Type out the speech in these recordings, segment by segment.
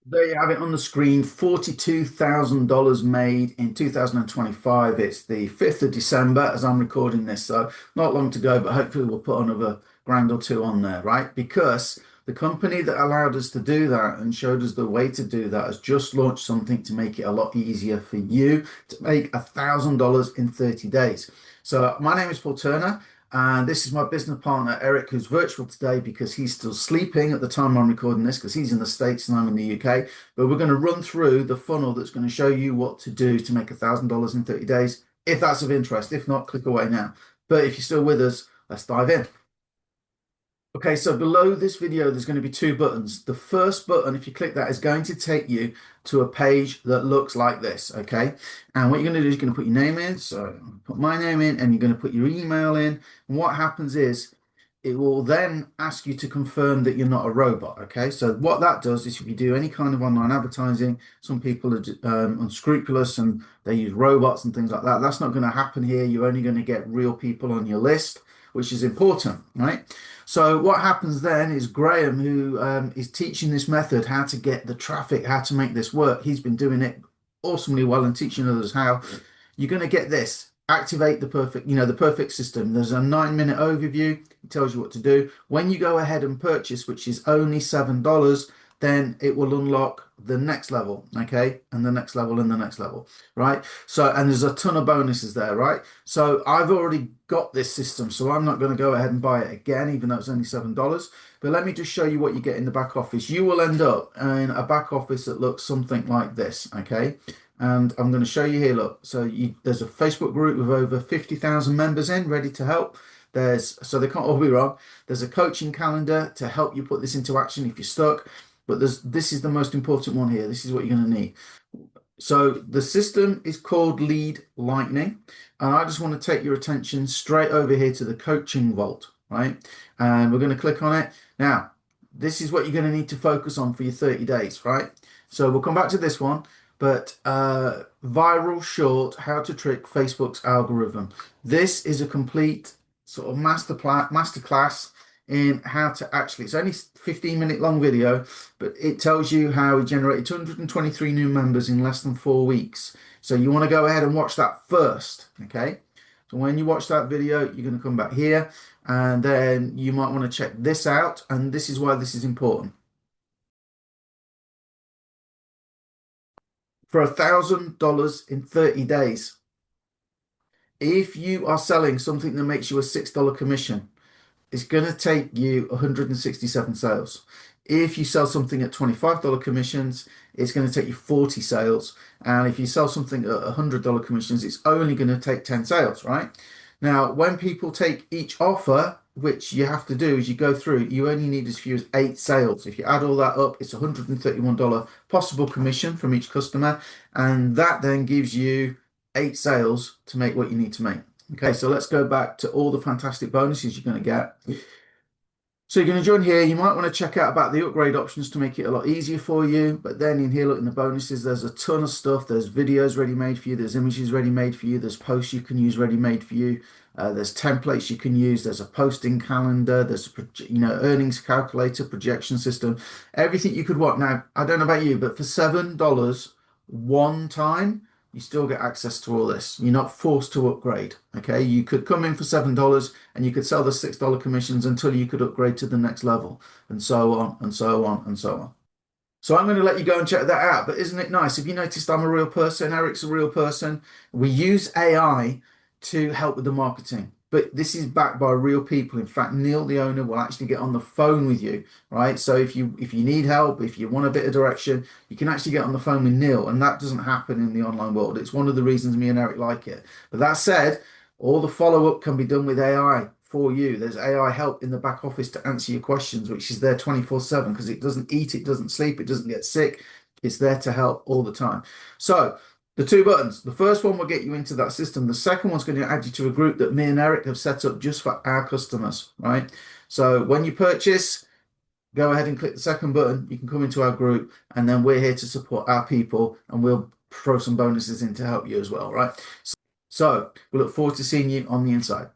There you have it on the screen. $42,000 made in 2025. It's the 5th of December as I'm recording this, so not long to go, but hopefully we'll put another grand or two on there, right? Because the company that allowed us to do that and showed us the way to do that has just launched something to make it a lot easier for you to make $1,000 in 30 days. So my name is Paul Turner. And this is my business partner, Eric, who's virtual today because he's still sleeping at the time I'm recording this because he's in the States and I'm in the UK. But we're going to run through the funnel that's going to show you what to do to make $1,000 in 30 days, if that's of interest. If not, click away now. But if you're still with us, let's dive in. Okay, so below this video, there's going to be two buttons. The first button, if you click that, is going to take you to a page that looks like this, okay? And what you're going to do is you're going to put your name in. So put my name in and you're going to put your email in. And what happens is it will then ask you to confirm that you're not a robot, okay? So what that does is if you do any kind of online advertising, some people are unscrupulous and they use robots and things like that. That's not going to happen here. You're only going to get real people on your list, which is important, right? So what happens then is Graham, who is teaching this method, how to get the traffic, how to make this work. He's been doing it awesomely well and teaching others how. You're going to get this. Activate the perfect, the perfect system. There's a 9-minute overview. It tells you what to do. When you go ahead and purchase, which is only $7, then it will unlock the next level, okay? And the next level and the next level, right? So, and there's a ton of bonuses there, right? So I've already got this system, so I'm not going to go ahead and buy it again, even though it's only $7. But let me just show you what you get in the back office. You will end up in a back office that looks something like this, okay? And I'm going to show you here, look. So there's a Facebook group with over 50,000 members in, ready to help. So they can't all be wrong. There's a coaching calendar to help you put this into action if you're stuck. But this is the most important one here. This is what you're going to need. So the system is called Lead Lightning, and I just want to take your attention straight over here to the coaching vault, right? And we're going to click on it. Now, this is what you're going to need to focus on for your 30 days, right? So we'll come back to this one, but viral short, how to trick Facebook's algorithm. This is a complete sort of masterclass in how to actually, it's only 15-minute long video, but it tells you how he generated 223 new members in less than 4 weeks. So you want to go ahead and watch that first, okay? So when you watch that video, you're going to come back here and then you might want to check this out. And this is why this is important. For $1,000 in 30 days, if you are selling something that makes you a $6 commission, it's going to take you 167 sales. If you sell something at $25 commissions, it's going to take you 40 sales. And if you sell something at $100 commissions, it's only going to take 10 sales, right? Now, when people take each offer, which you have to do as you go through, you only need as few as 8 sales. If you add all that up, it's $131 possible commission from each customer. And that then gives you 8 sales to make what you need to make. Okay, so let's go back to all the fantastic bonuses you're going to get. So you're going to join here. You might want to check out about the upgrade options to make it a lot easier for you. But then in here, look in the bonuses, there's a ton of stuff. There's videos ready made for you. There's images ready made for you. There's posts you can use ready made for you. There's templates you can use. There's a posting calendar. There's earnings calculator, projection system, everything you could want. Now, I don't know about you, but for $7 one time, you still get access to all this. You're not forced to upgrade. Okay, you could come in for $7 and you could sell the $6 commissions until you could upgrade to the next level, and so on and so on and so on. So I'm going to let you go and check that out. But isn't it nice? Have you noticed I'm a real person? Eric's a real person. We use AI to help with the marketing, but this is backed by real people. In fact, Neil, the owner, will actually get on the phone with you, right? So if you need help, if you want a bit of direction, you can actually get on the phone with Neil, and that doesn't happen in the online world. It's one of the reasons me and Eric like it. But that said, all the follow-up can be done with AI for you. There's AI help in the back office to answer your questions, which is there 24/7 because it doesn't eat, it doesn't sleep, it doesn't get sick. It's there to help all the time. So the two buttons, the first one will get you into that system. The second one's going to add you to a group that me and Eric have set up just for our customers, right? So when you purchase, go ahead and click the second button. You can come into our group, and then we're here to support our people, and we'll throw some bonuses in to help you as well, right? So we look forward to seeing you on the inside.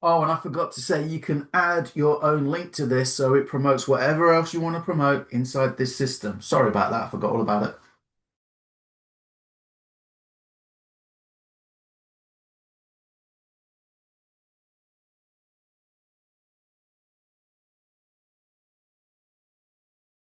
Oh, and I forgot to say you can add your own link to this so it promotes whatever else you want to promote inside this system. Sorry about that, I forgot all about it.